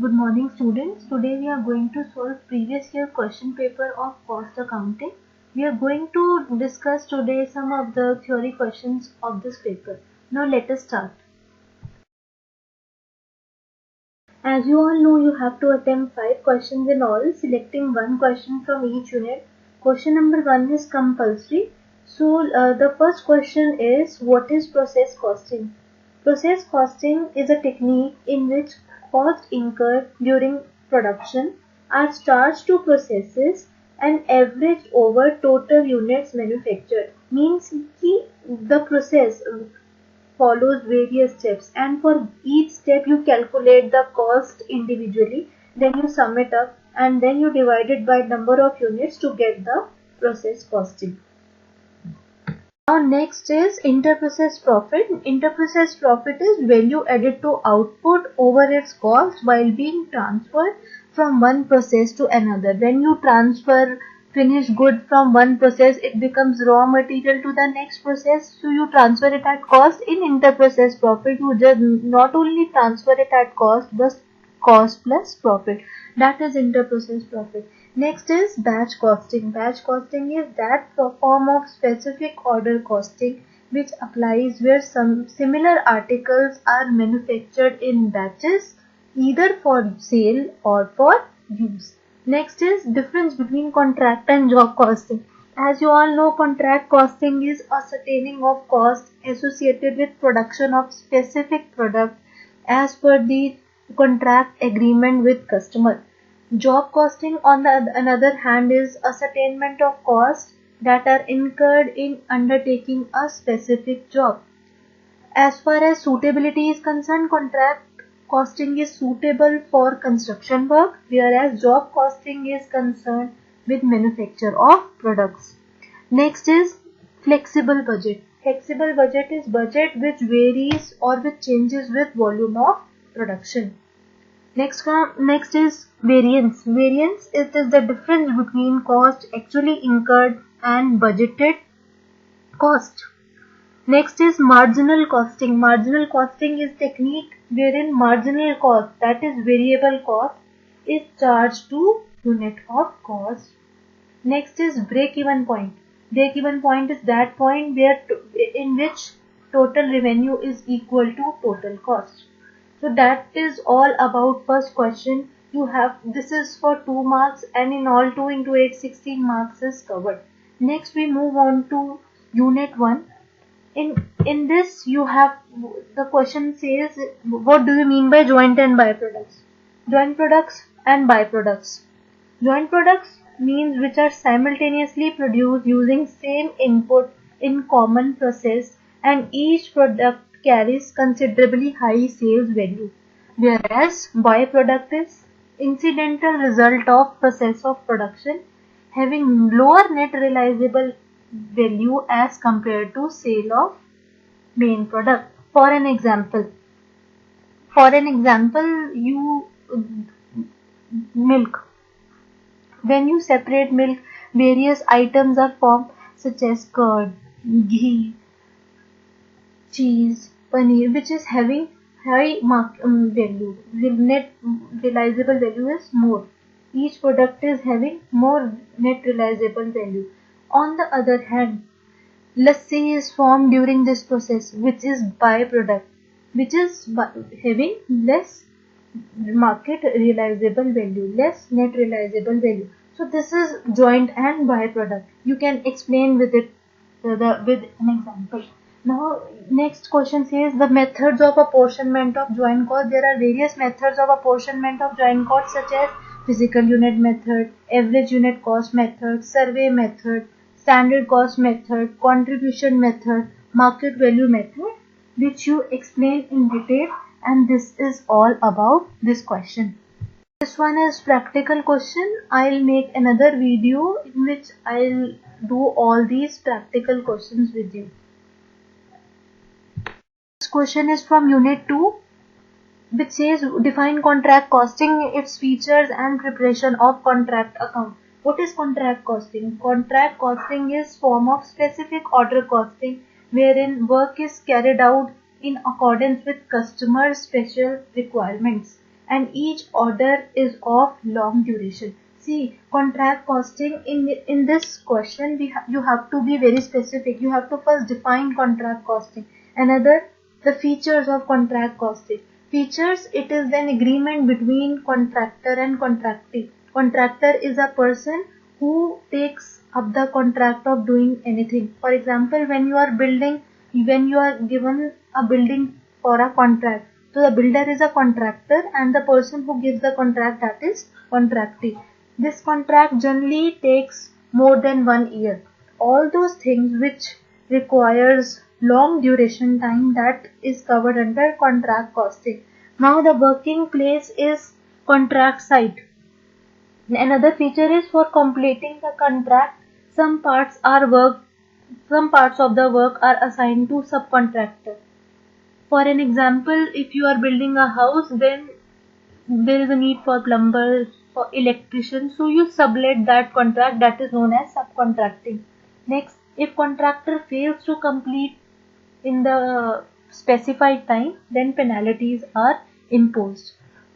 Good morning students. Today we are going to solve previous year question paper of cost accounting. We are going to discuss today some of the theory questions of this paper. Now let us start. As you all know, you have to attempt 5 questions in all, selecting one question from each unit. Question number 1 is compulsory. So the first question is, what is process costing? Process costing is a technique in which costs incurred during production are charged to processes and averaged over total units manufactured. Means the process follows various steps, and for each step you calculate the cost individually, then you sum it up and then you divide it by number of units to get the process costing. Now next is interprocess profit. Interprocess profit is value added to output over its cost while being transferred from one process to another. When you transfer finished good from one process, it becomes raw material to the next process. So you transfer it at cost. In interprocess profit, you just not only transfer it at cost but cost plus profit. That is interprocess profit. Next is batch costing. Batch costing is that form of specific order costing which applies where some similar articles are manufactured in batches either for sale or for use. Next is difference between contract and job costing. As you all know, contract costing is ascertaining of cost associated with production of specific product as per the contract agreement with customer. Job costing, on the another hand, is ascertainment of costs that are incurred in undertaking a specific job. As far as suitability is concerned, contract costing is suitable for construction work, whereas job costing is concerned with manufacture of products. Next is flexible budget. Flexible budget is budget which varies or which changes with volume of production. Next is variance. Variance is the difference between cost actually incurred and budgeted cost. Next is marginal costing. Marginal costing is technique wherein marginal cost, that is variable cost, is charged to unit of cost. Next is break-even point. Break-even point is that point where in which total revenue is equal to total cost. So that is all about first question. You have, this is for 2 marks, and in all 2 into 8 16 marks is covered. Next we move on to unit 1. In this you have, the question says, what do you mean by joint and byproducts? Joint products and byproducts. Joint products means which are simultaneously produced using same input in common process, and each product carries considerably high sales value, whereas byproduct is incidental result of process of production having lower net realizable value as compared to sale of main product. For an example, you milk. When you separate milk, various items are formed such as curd, ghee, cheese, paneer, which is having high value. The net realizable value is more. Each product is having more net realizable value. On the other hand, lassi is formed during this process, which is byproduct, which is having less market realizable value, less net realizable value. So this is joint and byproduct. You can explain with it with an example. Now next question says the methods of apportionment of joint cost. There are various methods of apportionment of joint cost such as physical unit method, average unit cost method, survey method, standard cost method, contribution method, market value method, which you explain in detail, and this is all about this question. This one is practical question. I'll make another video in which I'll do all these practical questions with you. This question is from unit 2, which says define contract costing, its features and preparation of contract account. What is contract costing? Contract costing is form of specific order costing wherein work is carried out in accordance with customer special requirements. and each order is of long duration. See, contract costing, in this question you have to be very specific. You have to first define contract costing. Another, the features of contract costing. Features, it is an agreement between contractor and contractee. Contractor is a person who takes up the contract of doing anything. For example, when you are given a building for a contract, so the builder is a contractor and the person who gives the contract, that is contractee. This contract generally takes more than 1 year. All those things which requires long duration time, that is covered under contract costing. Now the working place is contract site. Another feature is for completing the contract, some parts of the work are assigned to subcontractor. For an example, if you are building a house, then there is a need for plumbers, for electricians, so you sublet that contract, that is known as subcontracting. Next, if contractor fails to complete in the specified time, then penalties are imposed.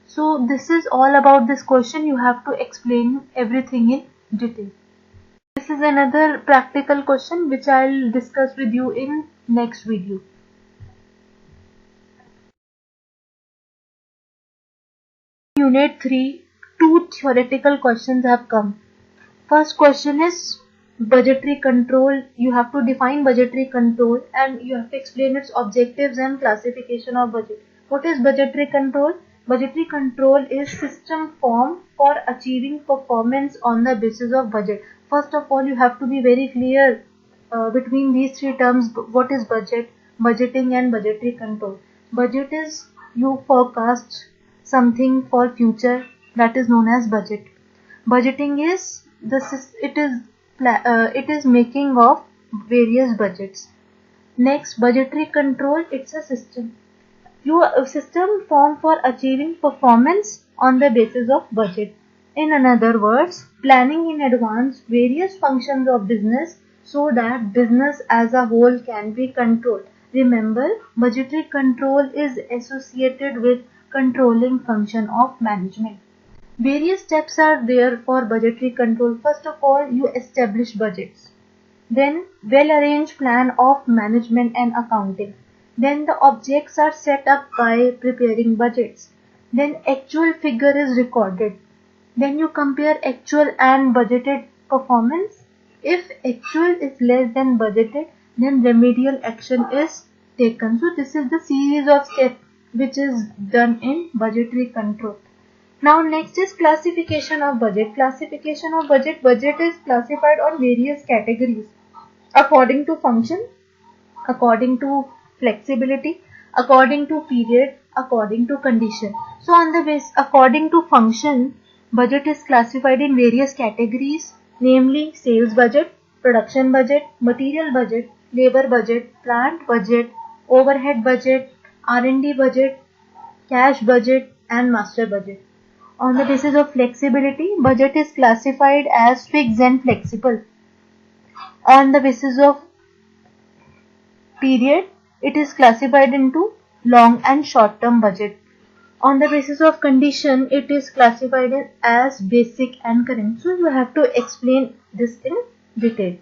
So this is all about this question. You have to explain everything in detail. This is another practical question which I'll discuss with you in next video. Unit 3, two theoretical questions have come. First question is budgetary control. You have to define budgetary control and you have to explain its objectives and classification of budget. What is budgetary control? Budgetary control is system formed for achieving performance on the basis of budget. First of all, you have to be very clear between these three terms. What is budget, budgeting and budgetary control? Budget is you forecast something for future, that is known as budget. Budgeting is it is making of various budgets. Next, budgetary control, it's a system. A system formed for achieving performance on the basis of budget. In other words, planning in advance various functions of business so that business as a whole can be controlled. Remember, budgetary control is associated with controlling function of management. Various steps are there for budgetary control. First of all, you establish budgets. Then, well-arranged plan of management and accounting. Then the objects are set up by preparing budgets. Then actual figure is recorded. Then you compare actual and budgeted performance. If actual is less than budgeted, then remedial action is taken. So this is the series of steps which is done in budgetary control. Now next is classification of budget. Classification of budget. Budget is classified on various categories according to function, according to flexibility, according to period, according to condition. So on the base, according to function, budget is classified in various categories, namely sales budget, production budget, material budget, labor budget, plant budget, overhead budget, R&D budget, cash budget and master budget. On the basis of flexibility, budget is classified as fixed and flexible. On the basis of period, it is classified into long and short term budget. On the basis of condition, it is classified as basic and current. So you have to explain this in detail.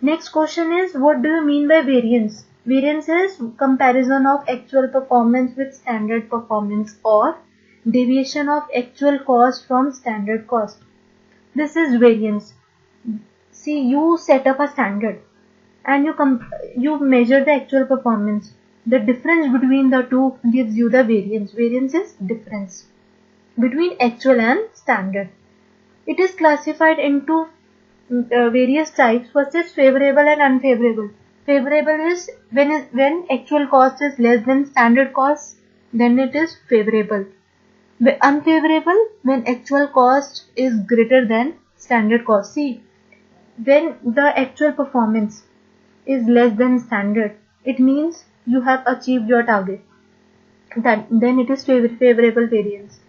Next question is, what do you mean by variance? Variance is comparison of actual performance with standard performance or deviation of actual cost from standard cost. This is variance. See, you set up a standard and you measure the actual performance. The difference between the two gives you the variance. Variance is difference between actual and standard. It is classified into various types. First is favorable and unfavorable. Favorable is when actual cost is less than standard cost, then it is favorable. Unfavorable when actual cost is greater than standard cost. See, when the actual performance is less than standard, it means you have achieved your target. Then it is favorable variance.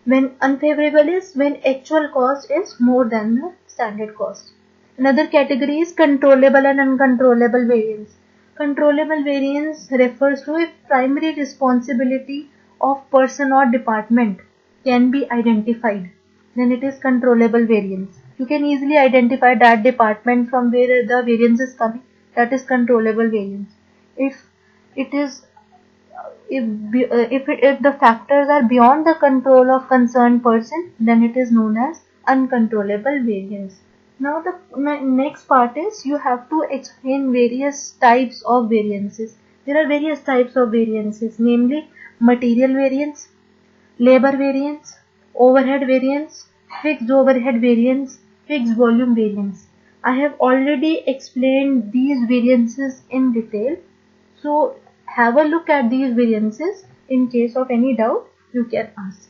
When unfavorable is when actual cost is more than the standard cost. Another category is controllable and uncontrollable variance. Controllable variance refers to a primary responsibility of person or department can be identified, then it is controllable variance. You can easily identify that department from where the variance is coming. That is controllable variance. If it is if the factors are beyond the control of concerned person, then it is known as uncontrollable variance. Now the next part is you have to explain various types of variances. There are various types of variances, namely material variance, labor variance, overhead variance, fixed overhead variance, fixed volume variance. I have already explained these variances in detail. So have a look at these variances. In case of any doubt, you can ask.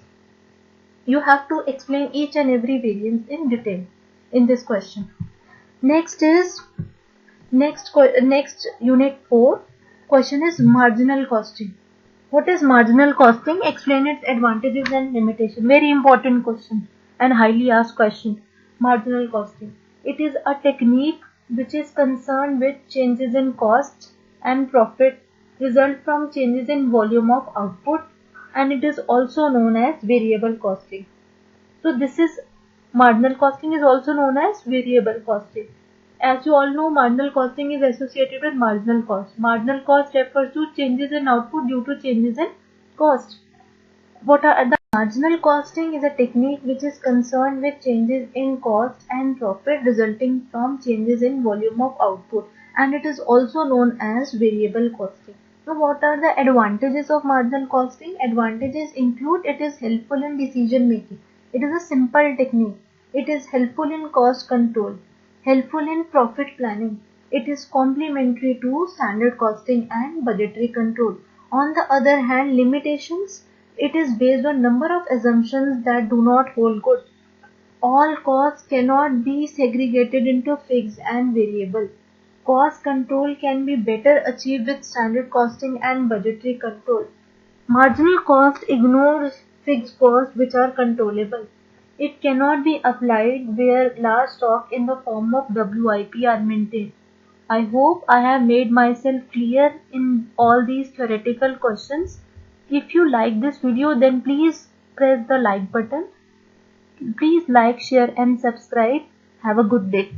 You have to explain each and every variance in detail in this question. Next is next unit 4. Question is marginal costing. What is marginal costing? Explain its advantages and limitations. Very important question and highly asked question. Marginal costing. It is a technique which is concerned with changes in cost and profit result from changes in volume of output, and it is also known as variable costing. So this is marginal costing is also known as variable costing. As you all know, marginal costing is associated with marginal cost. Marginal cost refers to changes in output due to changes in cost. What are the marginal costing is a technique which is concerned with changes in cost and profit resulting from changes in volume of output, and it is also known as variable costing. So what are the advantages of marginal costing? Advantages include it is helpful in decision making. It is a simple technique. It is helpful in cost control, helpful in profit planning. It is complementary to standard costing and budgetary control. On the other hand, limitations, it is based on number of assumptions that do not hold good. All costs cannot be segregated into fixed and variable. Cost control can be better achieved with standard costing and budgetary control. Marginal cost ignores fixed costs which are controllable. It cannot be applied where large stock in the form of WIP are maintained. I hope I have made myself clear in all these theoretical questions. If you like this video, then please press the like button. Please like, share and subscribe. Have a good day.